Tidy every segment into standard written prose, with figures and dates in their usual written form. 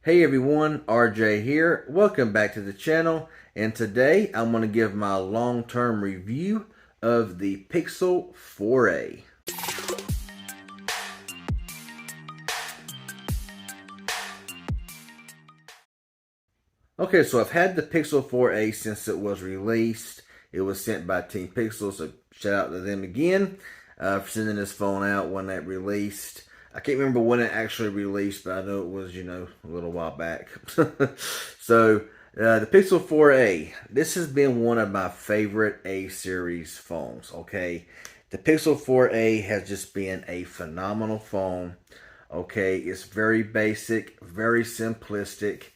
Hey everyone, RJ here. Welcome back to the channel. And today I'm going to give my long-term review of the Pixel 4a. Okay, so I've had the Pixel 4a since it was released. It was sent by Team Pixel, so shout out to them again for sending this phone out when it released. I can't remember when it actually released, but I know it was, a little while back. So, the Pixel 4a, this has been one of my favorite A-series phones, okay? The Pixel 4a has just been a phenomenal phone, okay? It's very basic, very simplistic.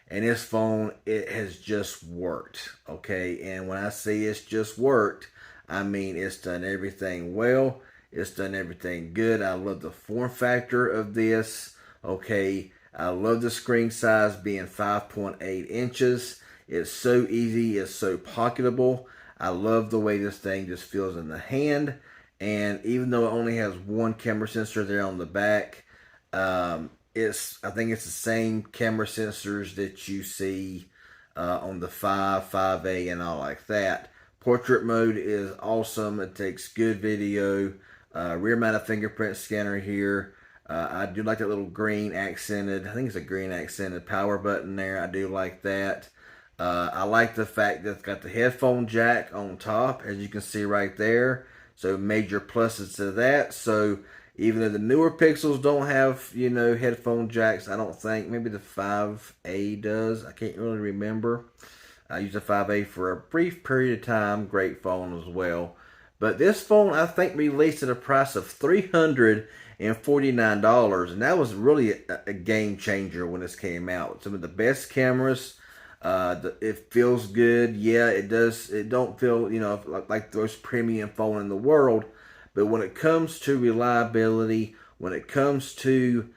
And this phone, it has just worked, okay? And when I say it's just worked, I mean it's done everything well. It's done everything good. I love the form factor of this, okay? I love the screen size being 5.8 inches. It's so easy. It's so pocketable. I love the way this thing just feels in the hand. And even though it only has one camera sensor there on the back, I think it's the same camera sensors that you see on the 5a, and all like that. Portrait mode is awesome. It takes good video. Rear mounted fingerprint scanner here. I do like that little green accented, I think it's a green accented power button there. I do like that. I like the fact that it's got the headphone jack on top, as you can see right there. So major pluses to that. So even though the newer Pixels don't have, headphone jacks, I don't think. Maybe the 5A does. I can't really remember. I used the 5A for a brief period of time. Great phone as well. But this phone, I think, released at a price of $349. And that was really a game changer when this came out. Some of the best cameras. It feels good. Yeah, it does. It don't feel, like the most premium phone in the world. But when it comes to reliability, when it comes to,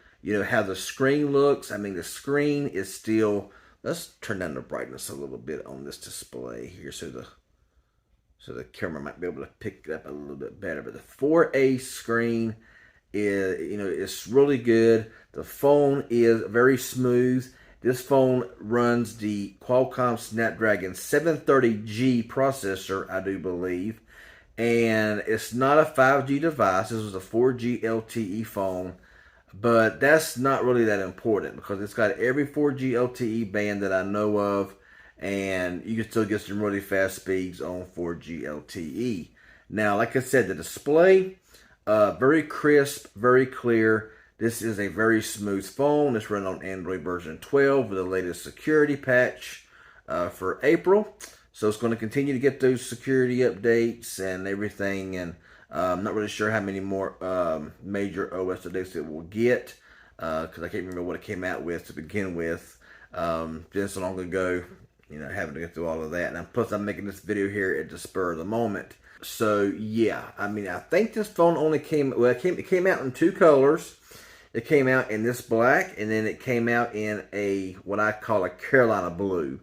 how the screen looks, I mean, the screen is still, let's turn down the brightness a little bit on this display here so the camera might be able to pick it up a little bit better. But the 4A screen is, it's really good. The phone is very smooth. This phone runs the Qualcomm Snapdragon 730G processor, I do believe. And it's not a 5G device. This was a 4G LTE phone. But that's not really that important because it's got every 4G LTE band that I know of. And you can still get some really fast speeds on 4G LTE. Now, like I said, the display, very crisp, very clear. This is a very smooth phone. It's run on Android version 12 with the latest security patch for April. So it's going to continue to get those security updates and everything. And I'm not really sure how many more major OS updates it will get because I can't remember what it came out with to begin with. Just so long ago, having to go through all of that. And plus, I'm making this video here at the spur of the moment. So yeah, I mean, I think this phone only came, well, it came out in two colors. It came out in this black, and then it came out in a, what I call a Carolina blue,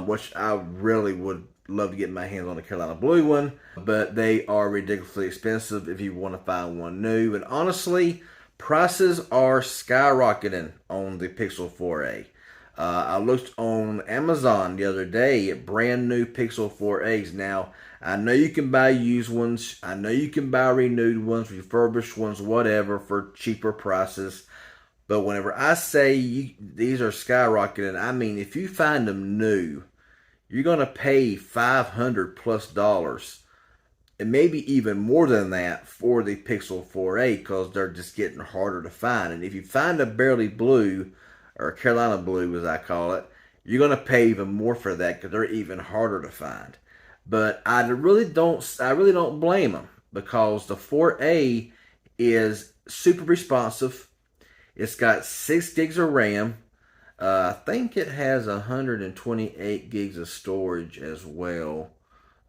which I really would love to get my hands on a Carolina blue one, but they are ridiculously expensive if you want to find one new. And honestly, prices are skyrocketing on the Pixel 4a. I looked on Amazon the other day at brand new Pixel 4a's. Now, I know you can buy used ones. I know you can buy renewed ones, refurbished ones, whatever, for cheaper prices. But whenever I say these are skyrocketing, I mean if you find them new, you're going to pay $500+ and maybe even more than that for the Pixel 4a because they're just getting harder to find. And if you find a Barely Blue, or Carolina blue as I call it, you're going to pay even more for that because they're even harder to find. But I really don't blame them because the 4A is super responsive. It's got 6 gigs of RAM. I think it has 128 gigs of storage as well.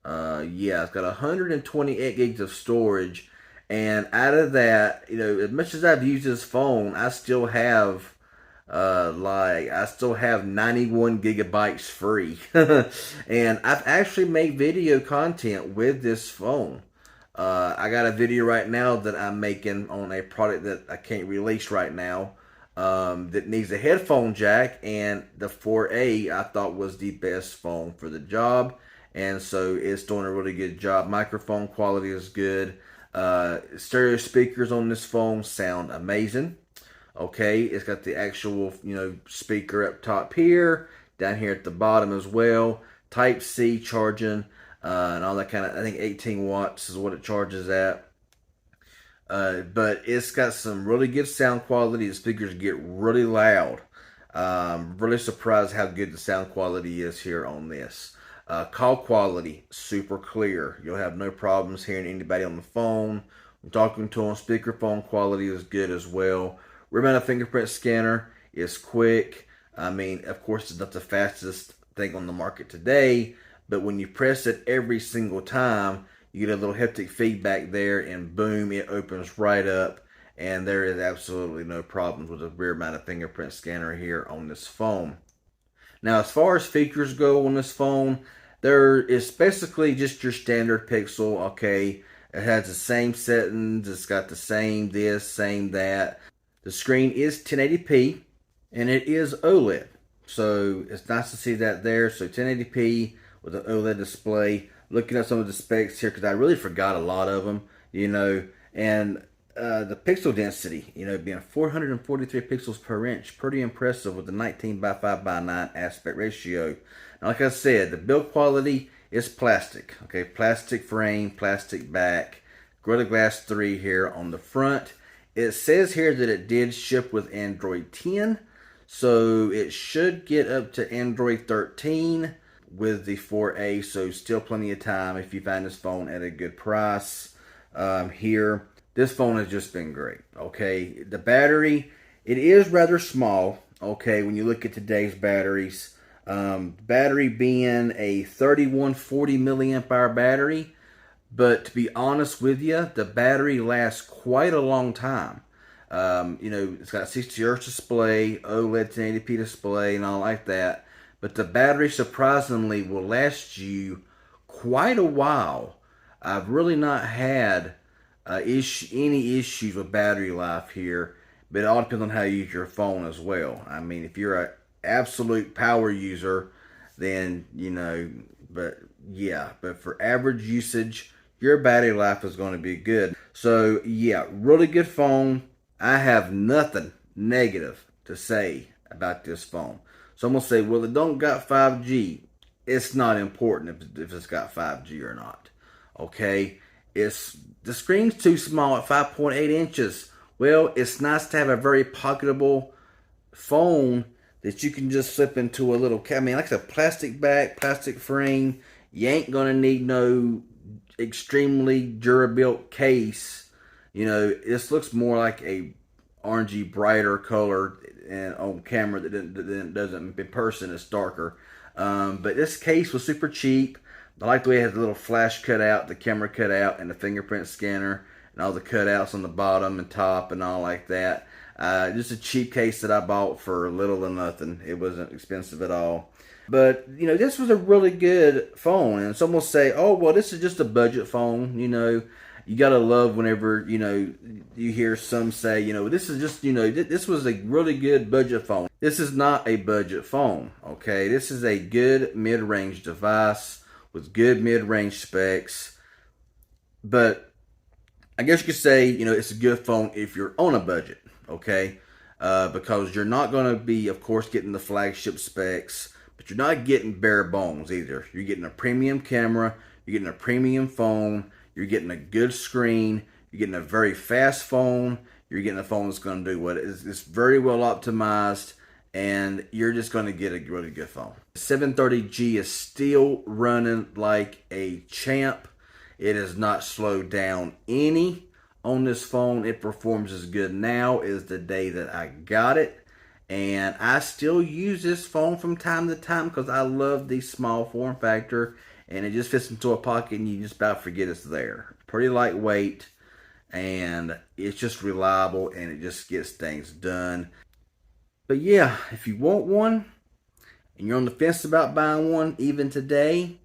Yeah, it's got 128 gigs of storage. And out of that, as much as I've used this phone, I still have 91 gigabytes free. And I've actually made video content with this phone. I got a video right now that I'm making on a product that I can't release right now. that needs a headphone jack, and the 4A I thought was the best phone for the job, and so it's doing a really good job. Microphone quality is good. Stereo speakers on this phone sound amazing. Okay, it's got the actual speaker up top here, down here at the bottom as well. Type C charging and all that kind of. I think 18 watts is what it charges at. But it's got some really good sound quality. The speakers get really loud. Really surprised how good the sound quality is here on this. Call quality, super clear. You'll have no problems hearing anybody on the phone. I'm talking to them. Speakerphone quality is good as well. Rear mounted fingerprint scanner is quick. I mean, of course, it's not the fastest thing on the market today, but when you press it every single time, you get a little haptic feedback there, and boom, it opens right up, and there is absolutely no problems with a rear mounted fingerprint scanner here on this phone. Now, as far as features go on this phone, there is basically just your standard Pixel. Okay, it has the same settings, it's got the same this, same that. The screen is 1080p, and it is OLED, so it's nice to see that there. So 1080p with an OLED display. Looking at some of the specs here, because I really forgot a lot of them, and the pixel density, being 443 pixels per inch, pretty impressive with the 19 by 5 by 9 aspect ratio. Now, like I said, the build quality is plastic, okay, plastic frame, plastic back, Gorilla Glass 3 here on the front. It says here that it did ship with Android 10, so it should get up to Android 13 with the 4A, so still plenty of time if you find this phone at a good price. Here, this phone has just been great. Okay, the battery, it is rather small. Okay, when you look at today's batteries, battery being a 3140 milliamp hour battery, but to be honest with you, the battery lasts quite a long time. It's got a 60 Hz display, OLED 1080p display, and all like that. But the battery surprisingly will last you quite a while. I've really not had any issues with battery life here, but it all depends on how you use your phone as well. I mean, if you're an absolute power user, then, but yeah, but for average usage, your battery life is going to be good. So yeah, really good phone. I have nothing negative to say about this phone. So I'm going to say, well, it don't got 5G. It's not important if it's got 5G or not. Okay? The screen's too small at 5.8 inches. Well, it's nice to have a very pocketable phone that you can just slip into a little, like a plastic back, plastic frame. You ain't going to need no extremely durable case. This looks more like a orangey brighter color and on camera that doesn't in person. It's darker, but this case was super cheap. I like the way it has a little flash cutout, the camera cutout, and the fingerprint scanner, and all the cutouts on the bottom and top and all like that. Just a cheap case that I bought for little to nothing. It wasn't expensive at all. But, this was a really good phone. And some will say, oh, well, this is just a budget phone. You got to love whenever, you hear some say, this is just, this was a really good budget phone. This is not a budget phone, okay? This is a good mid-range device with good mid-range specs. But I guess you could say, it's a good phone if you're on a budget, okay? Because you're not going to be, of course, getting the flagship specs, but you're not getting bare bones either. You're getting a premium camera, you're getting a premium phone, you're getting a good screen, you're getting a very fast phone, you're getting a phone that's going to do what it's very well optimized, and you're just going to get a really good phone. 730G is still running like a champ. It has not slowed down any on this phone. It performs as good now as the day that I got it. And I still use this phone from time to time because I love the small form factor. And it just fits into a pocket and you just about forget it's there. Pretty lightweight. And it's just reliable and it just gets things done. But yeah, if you want one and you're on the fence about buying one even today,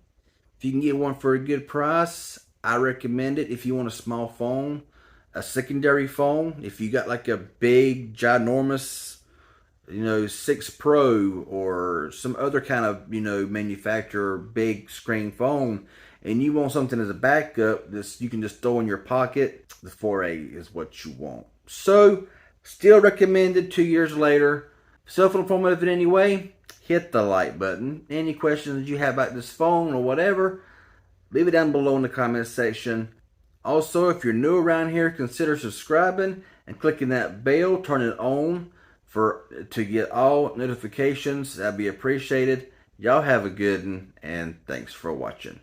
if you can get one for a good price, I recommend it. If you want a small phone, a secondary phone, if you got like a big, ginormous 6 Pro or some other kind of, manufacturer big screen phone, and you want something as a backup this you can just throw in your pocket, the 4A is what you want. So, still recommended 2 years later. Self-informative in any way, hit the like button. Any questions you have about this phone or whatever, leave it down below in the comment section. Also, if you're new around here, consider subscribing and clicking that bell, turn it on to get all notifications. That'd be appreciated. Y'all have a good one, and thanks for watching.